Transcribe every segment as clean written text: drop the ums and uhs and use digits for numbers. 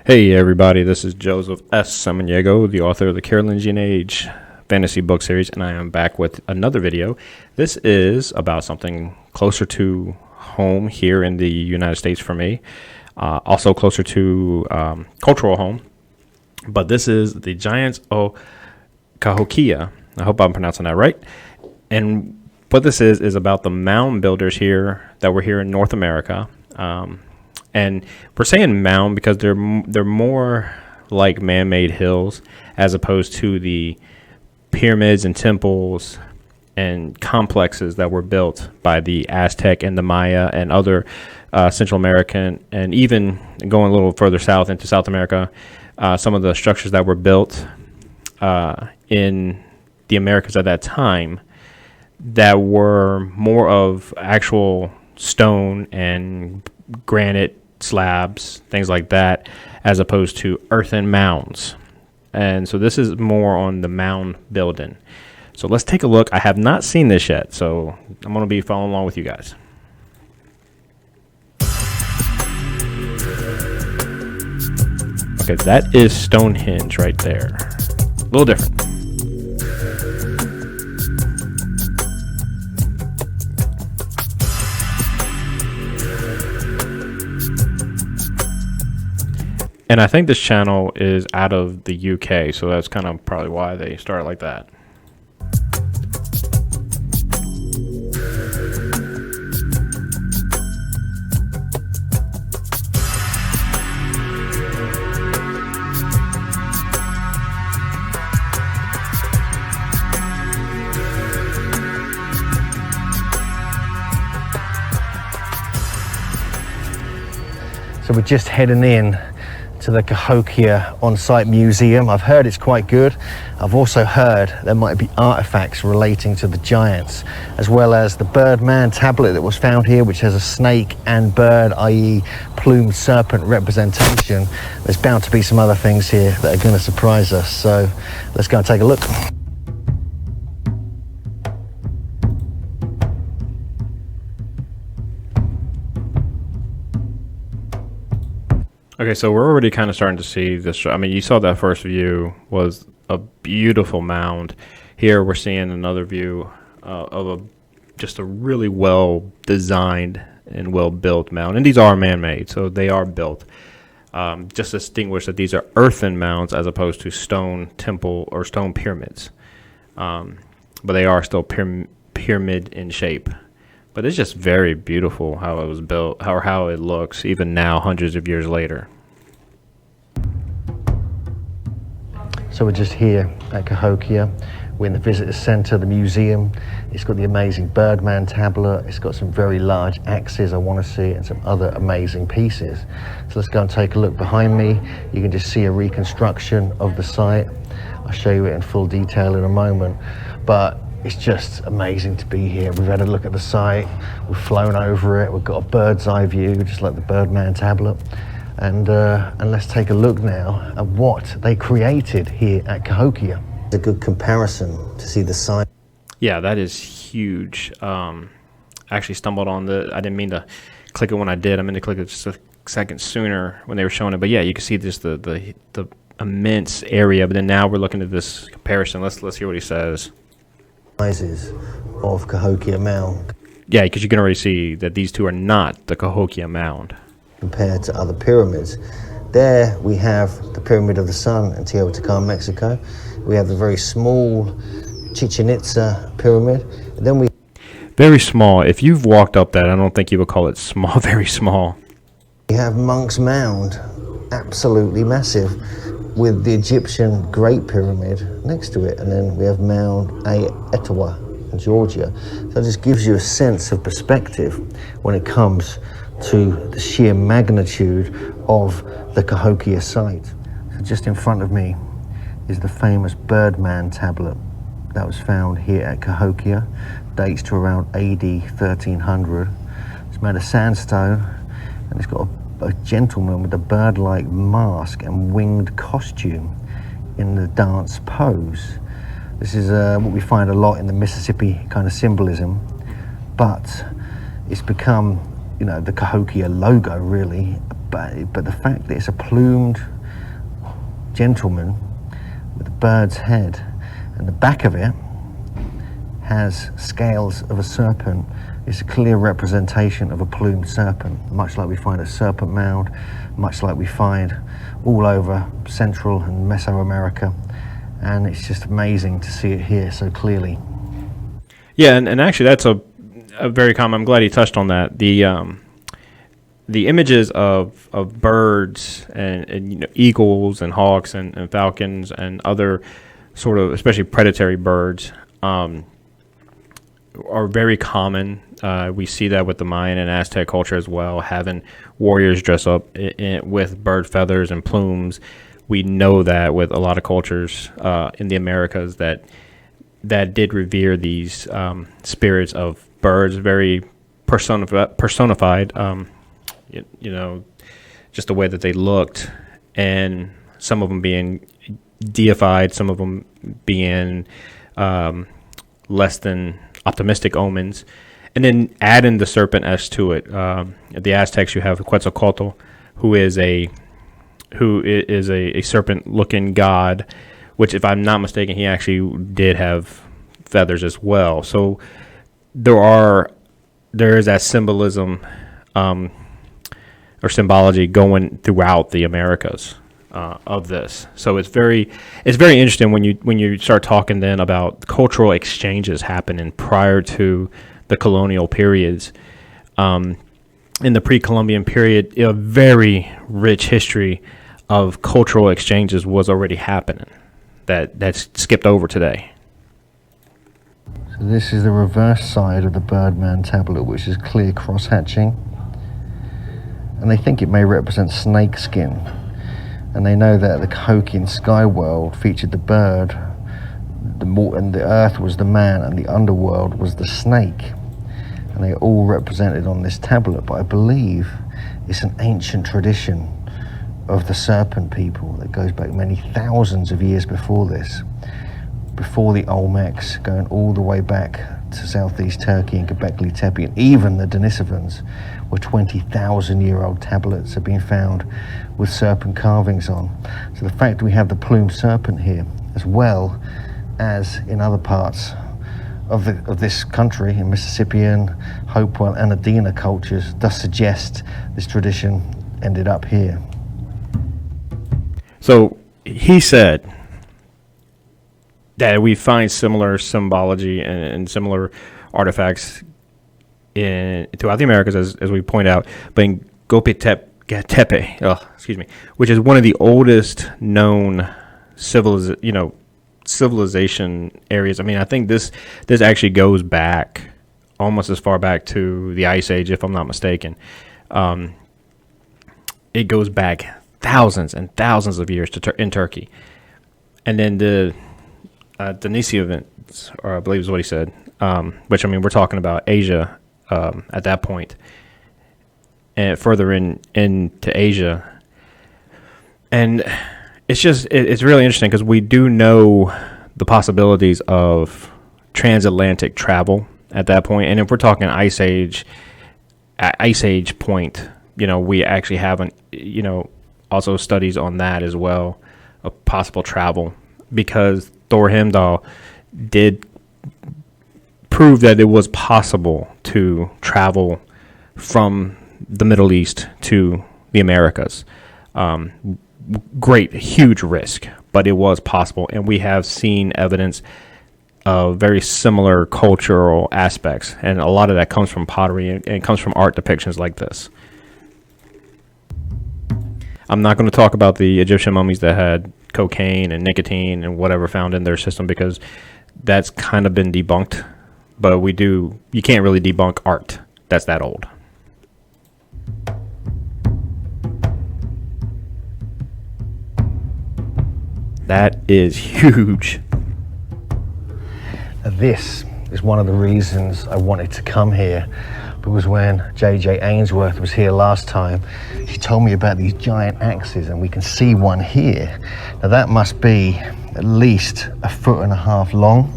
Hey everybody, this is Joseph S. Samaniego, the author of the Carolingian Age fantasy book series, and I am back with another video. This is about something closer to home here in the United States for me, also closer to cultural home, but this is the Giants of Cahokia. I hope I'm pronouncing that right. And what this is about the mound builders here that were here in North America. And we're saying mound because they're more like man-made hills as opposed to the pyramids and temples and complexes that were built by the Aztec and the Maya and other Central American, and even going a little further south into South America, some of the structures that were built in the Americas at that time that were more of actual stone and granite slabs, things like that, as opposed to earthen mounds. And so this is more on the mound building. So let's take a look. I have not seen this yet, so I'm going to be following along with you guys. Okay, that is Stonehenge right there. A little different. And I think this channel is out of the UK, so that's kind of probably why they started like that. So we're just heading in to the Cahokia on-site museum. I've heard it's quite good. I've also heard there might be artifacts relating to the giants, as well as the Birdman tablet that was found here, which has a snake and bird, i.e. plumed serpent representation. There's bound to be some other things here that are going to surprise us. So let's go and take a look. Okay, so we're already kind of starting to see this. I mean, you saw that first view was a beautiful mound. Here we're seeing another view of just a really well designed and well built mound. And these are man-made, so they are built. Just distinguish that these are earthen mounds as opposed to stone temple or stone pyramids. But they are still pyramid in shape. But it's just very beautiful how it was built, how it looks, even now, hundreds of years later. So we're just here at Cahokia. We're in the visitor center, the museum. It's got the amazing Birdman tablet. It's got some very large axes I want to see, and some other amazing pieces. So let's go and take a look behind me. You can just see a reconstruction of the site. I'll show you it in full detail in a moment. But it's just amazing to be here. We've had a look at the site, we've flown over it, we've got a bird's eye view, just like the Birdman tablet. And let's take a look now at what they created here at Cahokia. It's a good comparison to see the site. Yeah, that is huge. I actually stumbled on I didn't mean to click it when I did. I meant to click it just a second sooner when they were showing it. But yeah, you can see just the immense area. But then now we're looking at this comparison. Let's hear what he says. Sizes of Cahokia mound. Yeah, because you can already see that these two are not the Cahokia mound compared to other pyramids. There we have the Pyramid of the Sun in Teotihuacan, Mexico. We have the very small Chichen Itza pyramid. And then we very small. If you've walked up that, I don't think you would call it small. Very small. We have Monk's Mound, absolutely massive, with the Egyptian Great Pyramid next to it, and then we have Mount Etowah in Georgia. So it just gives you a sense of perspective when it comes to the sheer magnitude of the Cahokia site. So just in front of me is the famous Birdman tablet that was found here at Cahokia, dates to around AD 1300. It's made of sandstone, and it's got a gentleman with a bird-like mask and winged costume in the dance pose. This is what we find a lot in the Mississippi kind of symbolism, but it's become, you know, the Cahokia logo really. But the fact that it's a plumed gentleman with a bird's head, and the back of it has scales of a serpent. It's a clear representation of a plumed serpent, much like we find a serpent mound, much like we find all over Central and Mesoamerica. And it's just amazing to see it here so clearly. Yeah, and actually that's a very common. I'm glad he touched on that. The images of birds and eagles and hawks and falcons and other sort of, especially predatory birds, are very common. We see that with the Mayan and Aztec culture as well, having warriors dress up with bird feathers and plumes. We know that with a lot of cultures in the Americas that did revere these spirits of birds, very personified. Just the way that they looked, and some of them being deified, some of them being less than optimistic omens, and then adding the serpent S to it. The Aztecs, you have Quetzalcoatl, who is a serpent-looking god, which, if I'm not mistaken, he actually did have feathers as well. So there is that symbolism or symbology going throughout the Americas of this. So it's very interesting when you start talking then about cultural exchanges happening prior to the colonial periods. In the pre-Columbian period, a very rich history of cultural exchanges was already happening that's skipped over today. So this is the reverse side of the Birdman tablet, which is clear cross-hatching. And they think it may represent snake skin. And they know that the Cahokian sky world featured the bird, and the earth was the man, and the underworld was the snake. And they all represented on this tablet, but I believe it's an ancient tradition of the serpent people that goes back many thousands of years before this, before the Olmecs, going all the way back to southeast Turkey and Göbekli Tepe, and even the Denisovans, where 20,000-year-old tablets have been found with serpent carvings on. So the fact we have the plumed serpent here, as well as in other parts of this country, in Mississippian, Hopewell and Adena cultures, does suggest this tradition ended up here. So he said that we find similar symbology and similar artifacts throughout the Americas, as we point out, but in Tepe, which is one of the oldest known civilization areas. I mean, I think this actually goes back almost as far back to the Ice Age, if I'm not mistaken. It goes back thousands and thousands of years in Turkey, and then the Denisovans, or I believe is what he said. Which, I mean, we're talking about Asia at that point, and further into Asia, and it's really interesting because we do know the possibilities of transatlantic travel at that point, and if we're talking Ice Age point, we actually haven't, also studies on that as well, of possible travel, because Thor Heyerdahl did prove that it was possible to travel from the Middle East to the Americas. Huge risk, but it was possible, and we have seen evidence of very similar cultural aspects, and a lot of that comes from pottery and comes from art depictions like this. I'm not going to talk about the Egyptian mummies that had cocaine and nicotine and whatever found in their system, because that's kind of been debunked. But you can't really debunk art that's that old. That is huge. This is one of the reasons I wanted to come here, because when J.J. Ainsworth was here last time, she told me about these giant axes, and we can see one here. Now that must be at least 1.5 feet long,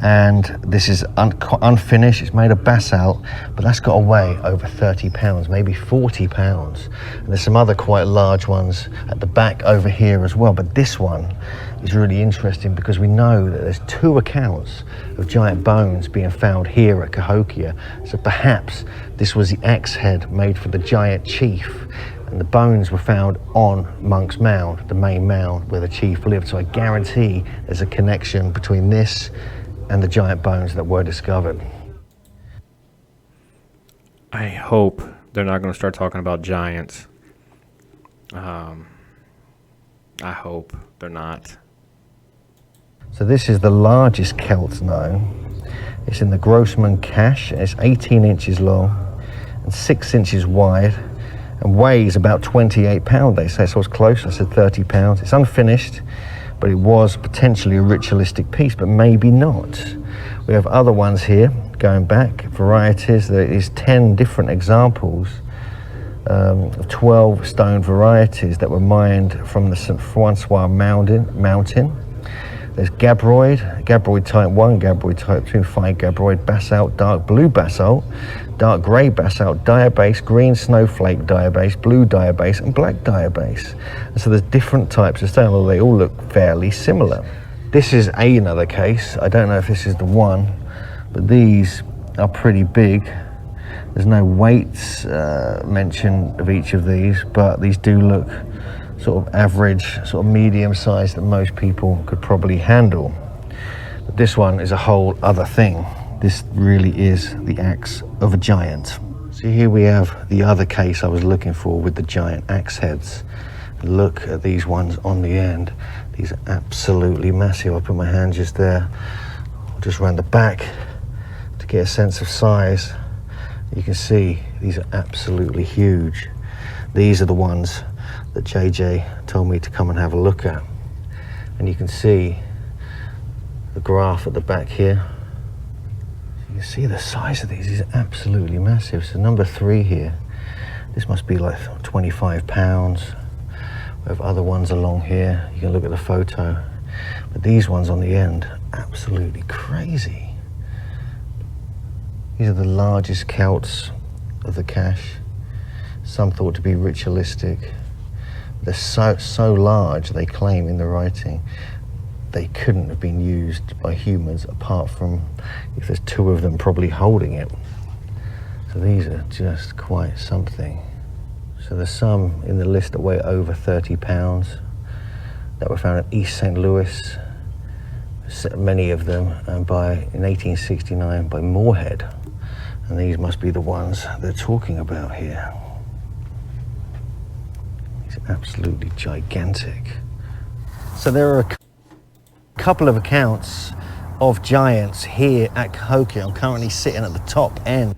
And this is unfinished. It's made of basalt, but that's got to weigh over 30 pounds, maybe 40 pounds. And there's some other quite large ones at the back over here as well. But this one is really interesting because we know that there's 2 accounts of giant bones being found here at Cahokia. So perhaps this was the axe head made for the giant chief. And the bones were found on Monk's Mound, the main mound where the chief lived. So I guarantee there's a connection between this and the giant bones that were discovered. I hope they're not going to start talking about giants. I hope they're not. So this is the largest Celt known. It's in the Grossman cache. It's 18 inches long and 6 inches wide and weighs about 28 pounds, they say. So it's close. I said 30 pounds. It's unfinished, but it was potentially a ritualistic piece, but maybe not. We have other ones here going back, varieties. There is 10 different examples of 12 stone varieties that were mined from the St. Francois mountain. There's Gabbroid type 1, Gabbroid type 2, fine Gabbroid, basalt, dark blue basalt, dark grey basalt, diabase, green snowflake diabase, blue diabase, and black diabase. And so there's different types of stone, although they all look fairly similar. This is another case. I don't know if this is the one, but these are pretty big. There's no weights mentioned of each of these, but these do look sort of average, sort of medium size that most people could probably handle. But this one is a whole other thing. This really is the axe of a giant. So here we have the other case I was looking for with the giant axe heads. Look at these ones on the end. These are absolutely massive. I put my hand just there, just around the back to get a sense of size. You can see these are absolutely huge. These are the ones that JJ told me to come and have a look at. And you can see the graph at the back here. You can see the size of these are absolutely massive. So number 3 here, this must be like 25 pounds. We have other ones along here. You can look at the photo. But these ones on the end, absolutely crazy. These are the largest celts of the cache. Some thought to be ritualistic. They're so large, they claim in the writing, they couldn't have been used by humans apart from if there's 2 of them probably holding it. So these are just quite something. So there's some in the list that weigh over 30 pounds that were found in East St. Louis, many of them, and in 1869 by Moorhead. And these must be the ones they're talking about here. Absolutely gigantic. So there are a couple of accounts of giants here at Cahokia. I'm currently sitting at the top end.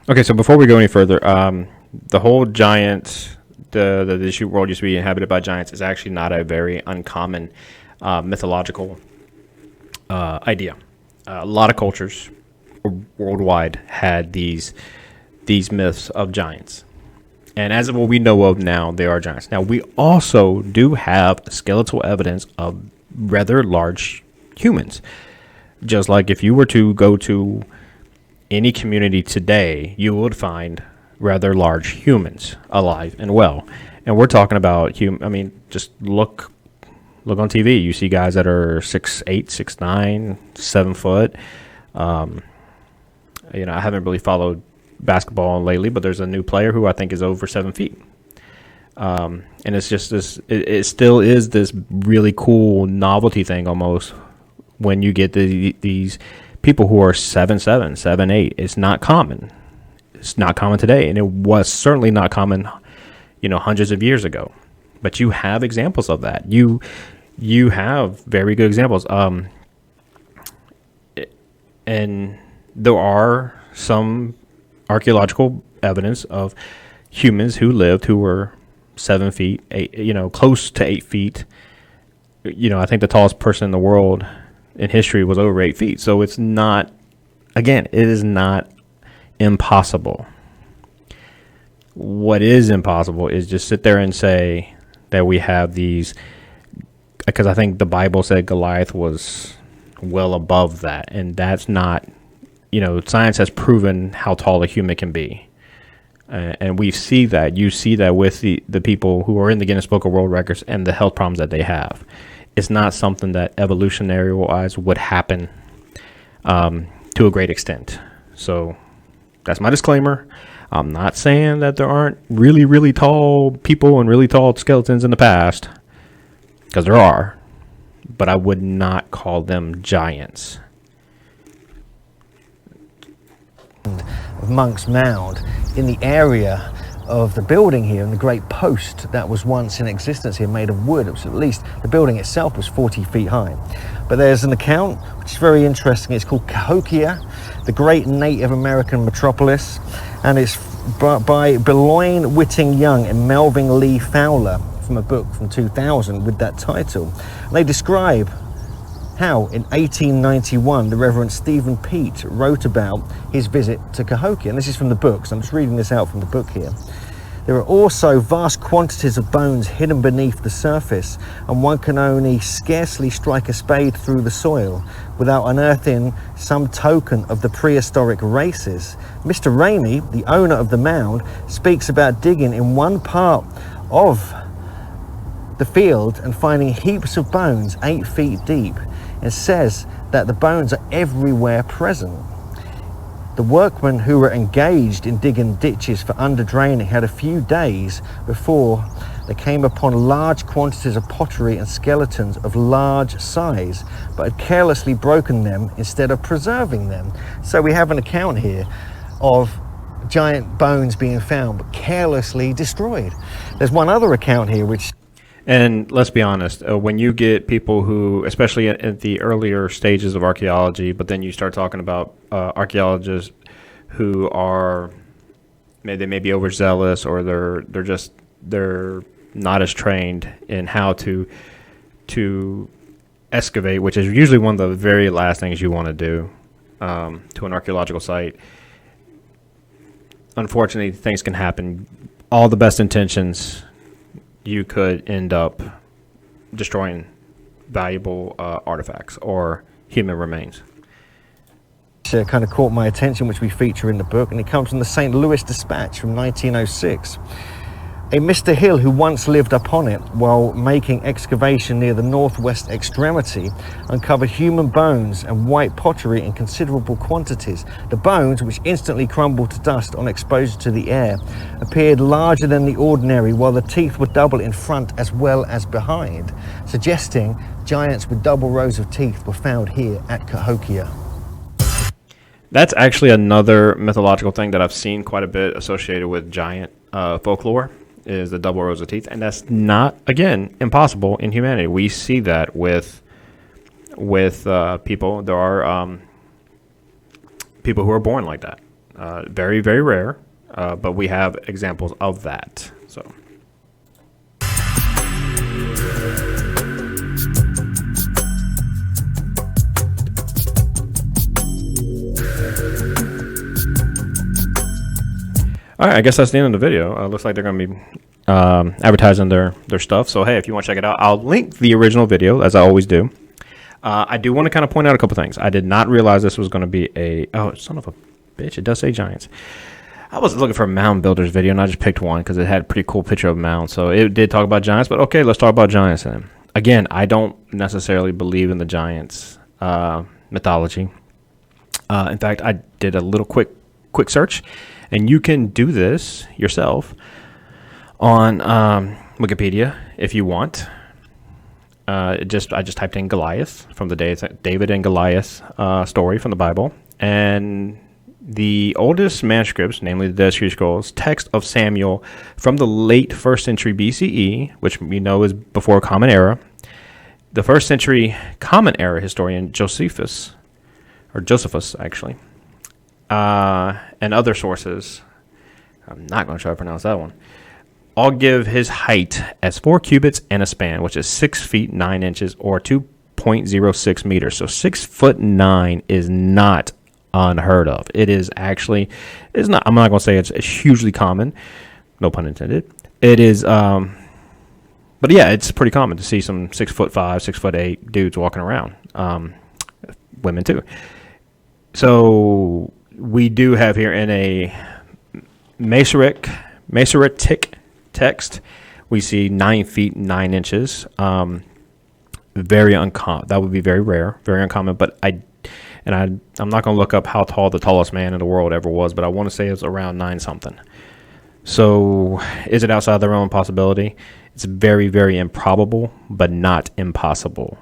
Okay, so before we go any further, the whole giant, the world used to be inhabited by giants is actually not a very uncommon mythological idea. A lot of cultures worldwide had these myths of giants. And as of what we know of now, they are giants. Now, we also do have skeletal evidence of rather large humans. Just like if you were to go to any community today, you would find rather large humans alive and well. And we're talking about just look on TV. You see guys that are 6'8", 6'9", 7 foot. I haven't really followed basketball lately, but there's a new player who I think is over 7 feet. And it's just this, it still is this really cool novelty thing almost when you get these people who are 7'7", 7'8". It's not common. It's not common today, and it was certainly not common, hundreds of years ago. But you have examples of that. You have very good examples. And there are some archaeological evidence of humans who lived who were 7 feet, 8, close to 8 feet. I think the tallest person in the world in history was over 8 feet. So it's not, again, it is not impossible. What is impossible is just sit there and say that we have these, because I think the Bible said Goliath was well above that. And that's not, science has proven how tall a human can be. And we see that. You see that with the people who are in the Guinness Book of World Records and the health problems that they have. It's not something that evolutionary-wise would happen to a great extent. So that's my disclaimer. I'm not saying that there aren't really, really tall people and really tall skeletons in the past, because there are, but I would not call them giants. Of Monk's Mound, in the area of the building here, and the great post that was once in existence here, made of wood. It was, at least the building itself was 40 feet high. But there's an account which is very interesting. It's called Cahokia, the great Native American metropolis, and it's by Beloin Whitting Young and Melvin Lee Fowler, from a book from 2000 with that title. And they describe how in 1891 the Reverend Stephen Peat wrote about his visit to Cahokia. And this is from the book, so I'm just reading this out from the book here. There are also vast quantities of bones hidden beneath the surface, and one can only scarcely strike a spade through the soil without unearthing some token of the prehistoric races. Mr. Ramey, the owner of the mound, speaks about digging in one part of the field and finding heaps of bones 8 feet deep, and says that the bones are everywhere present. The workmen who were engaged in digging ditches for under-draining had a few days before they came upon large quantities of pottery and skeletons of large size, but had carelessly broken them instead of preserving them. So we have an account here of giant bones being found but carelessly destroyed. There's one other account here which... And let's be honest, when you get people who, especially at the earlier stages of archaeology, but then you start talking about archaeologists who are, they may be overzealous, or they're not as trained in how to excavate, which is usually one of the very last things you want to do to an archaeological site. Unfortunately, things can happen. All the best intentions, you could end up destroying valuable artifacts or human remains. Kind of caught my attention, which we feature in the book, and it comes from the St. Louis Dispatch from 1906. A Mr. Hill, who once lived upon it while making excavation near the northwest extremity, uncovered human bones and white pottery in considerable quantities. The bones, which instantly crumbled to dust on exposure to the air, appeared larger than the ordinary, while the teeth were double in front as well as behind, suggesting giants with double rows of teeth were found here at Cahokia. That's actually another mythological thing that I've seen quite a bit associated with giant folklore, is the double rows of teeth, and that's not, again, impossible in humanity. We see that with people. There are people who are born like that. Very, very rare, but we have examples of that. So. All right, I guess that's the end of the video. Looks like they're going to be advertising their stuff. So, hey, if you want to check it out, I'll link the original video, as I always do. I do want to kind of point out a couple things. I did not realize this was going to be a... Oh, son of a bitch, it does say giants. I was looking for a mound builders video, and I just picked one because it had a pretty cool picture of a mound. So it did talk about giants, but okay, let's talk about giants then. Again, I don't necessarily believe in the giants mythology. In fact, I did a little quick search, and you can do this yourself on Wikipedia if you want. I just typed in Goliath from the David and Goliath story from the Bible, and the oldest manuscripts, namely the Dead Sea Scrolls, text of Samuel from the late 1st century BCE, which we know is before Common Era. The 1st century Common Era historian Josephus actually, and other sources, I'm not going to try to pronounce that one, all give his height as 4 cubits and a span, which is 6 feet 9 inches or 2.06 meters. So 6'9" is not unheard of. It is actually, it's not, I'm not going to say it's hugely common, no pun intended. It is, but yeah, it's pretty common to see some 6'5", 6'8" dudes walking around. women too. So we do have here in a Masoretic text, we see 9 feet 9 inches. Very uncommon. That would be very rare, very uncommon. But I'm not going to look up how tall the tallest man in the world ever was, but I want to say it's around 9 something. So is it outside the realm of possibility? It's very, very improbable, but not impossible.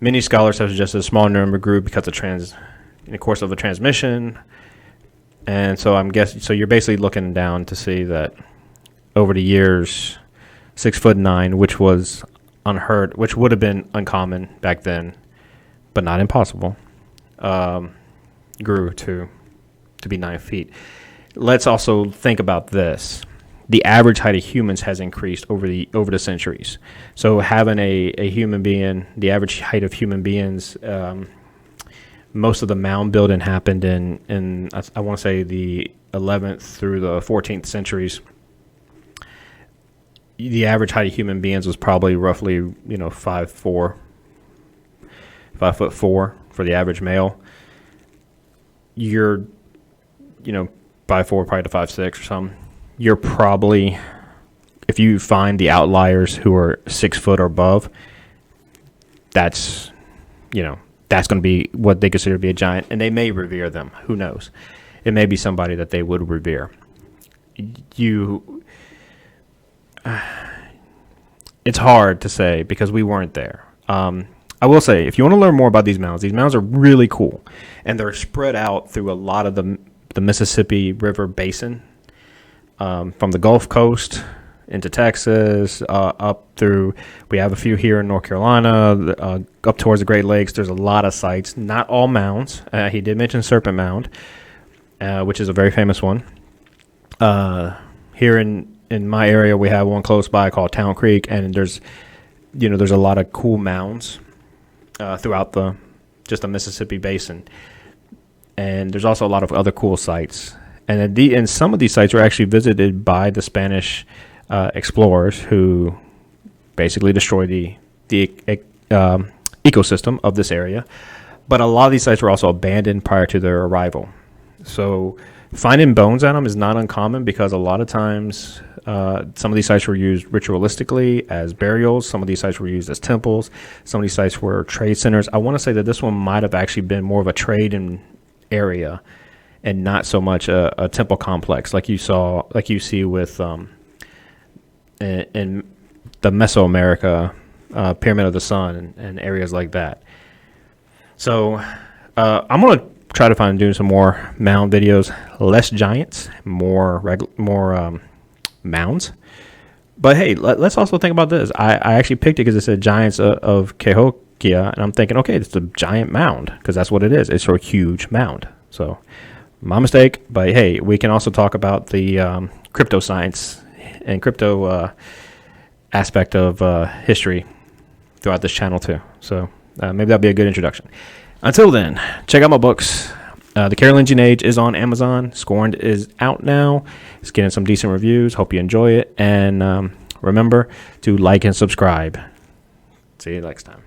Many scholars have suggested a small number grew because in the course of a transmission. And so I'm guessing, so you're basically looking down to see that over the years, 6'9", which was unheard, which would have been uncommon back then, but not impossible, grew to be 9 feet. Let's also think about this. The average height of humans has increased over the centuries. So having a human being, the average height of human beings, most of the mound building happened in I want to say the 11th through the 14th centuries. The average height of human beings was probably roughly 5'4", 5'4" for the average male. You're 5'4", probably to 5'6" or something. You're probably, if you find the outliers who are 6 foot or above, that's going to be what they consider to be a giant, and they may revere them. Who knows? It may be somebody that they would revere. It's hard to say because we weren't there. I will say, if you want to learn more about these mounds are really cool, and they're spread out through a lot of the Mississippi River basin. From the Gulf Coast into Texas, up through, we have a few here in North Carolina, up towards the Great Lakes. There's a lot of sites, not all mounds. He did mention Serpent Mound, which is a very famous one. Here in my area, we have one close by called Town Creek, and there's a lot of cool mounds throughout the Mississippi basin. And there's also a lot of other cool sites. And some of these sites were actually visited by the Spanish explorers who basically destroyed the ecosystem of this area. But a lot of these sites were also abandoned prior to their arrival. So finding bones on them is not uncommon because a lot of times some of these sites were used ritualistically as burials. Some of these sites were used as temples. Some of these sites were trade centers. I want to say that this one might have actually been more of a trade area and not so much a temple complex like you see with in the Mesoamerica Pyramid of the Sun and areas like that. So I'm going to try to find doing some more mound videos, less giants, more mounds. But hey, let's also think about this. I actually picked it because it said giants of Cahokia, and I'm thinking, okay, it's a giant mound because that's what it is. It's a huge mound. So my mistake, but hey, we can also talk about the crypto science and crypto aspect of history throughout this channel too. So maybe that'll be a good introduction. Until then, check out my books. The Carolingian Age is on Amazon. Scorned is out now. It's getting some decent reviews. Hope you enjoy it. And remember to like and subscribe. See you next time.